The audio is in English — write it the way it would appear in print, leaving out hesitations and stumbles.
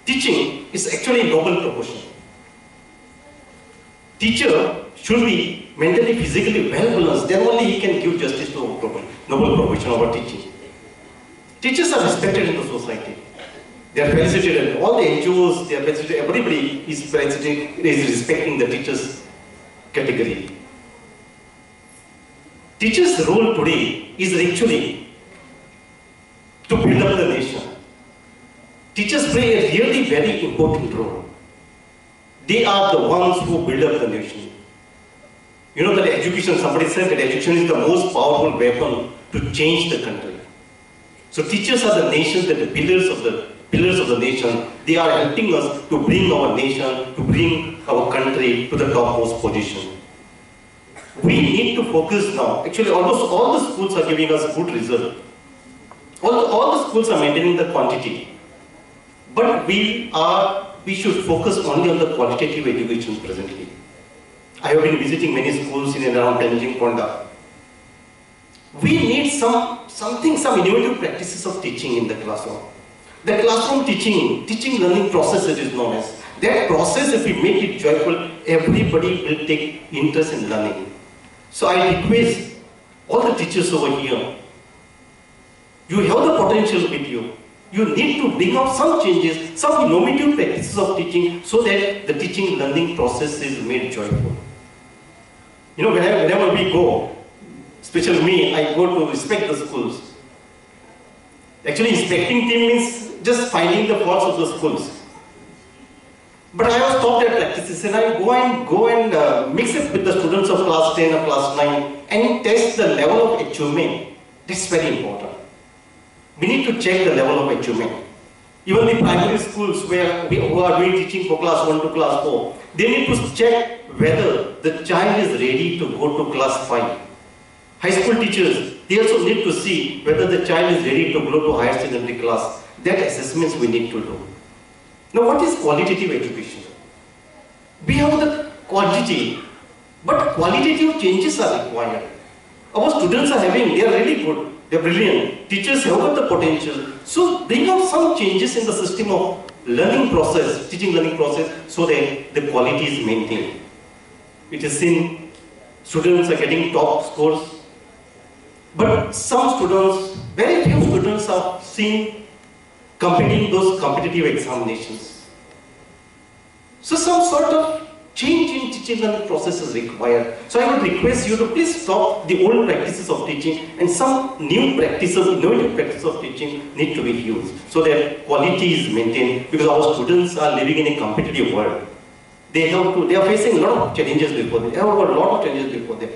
teaching is actually a noble profession. Teacher should be mentally, physically well balanced. Then only he can give justice to noble profession of teaching. Teachers are respected in the society. They are felicitated. All the NGOs, they are felicitated. Everybody is respecting the teachers category. Teachers' role today is actually to build up the nation. Teachers play a really very important role. They are the ones who build up the nation. You know that education, somebody said that education is the most powerful weapon to change the country. So teachers are the nation, the pillars of the nation. They are helping us to bring our nation, to bring our country to the topmost position. We need to focus now. Actually, almost all the schools are giving us good result. All the schools are maintaining the quantity. But we should focus only on the qualitative education presently. I have been visiting many schools in and around Tenzing Ponda. We need some innovative practices of teaching in the classroom. The classroom teaching learning process it is known as. That process, if we make it joyful, everybody will take interest in learning. So I request all the teachers over here, you have the potential with you. You need to bring up some changes, some innovative practices of teaching so that the teaching learning process is made joyful. You know, whenever we go, especially me, I go to inspect the schools. Actually, inspecting team means just finding the faults of the schools. But I have stopped at practices and I go and mix it with the students of class 10 or class 9 and test the level of achievement. This is very important. We need to check the level of achievement. Even the primary schools who are doing teaching for class 1 to class 4, they need to check whether the child is ready to go to class 5. High school teachers, they also need to see whether the child is ready to go to higher secondary class. That assessments we need to do. Now what is qualitative education? We have the quantity, but qualitative changes are required. Our students are they are really good, they are brilliant. Teachers have got the potential. So bring out some changes in the system of learning process, teaching learning process, so that the quality is maintained. It is seen students are getting top scores, but some students, very few students are seen competing those competitive examinations. So some sort of change in teaching learning process is required. So I would request you to please stop the old practices of teaching and some new practices, innovative practices of teaching need to be used so that quality is maintained, because our students are living in a competitive world. They are facing a lot of challenges before them. They have a lot of challenges before them.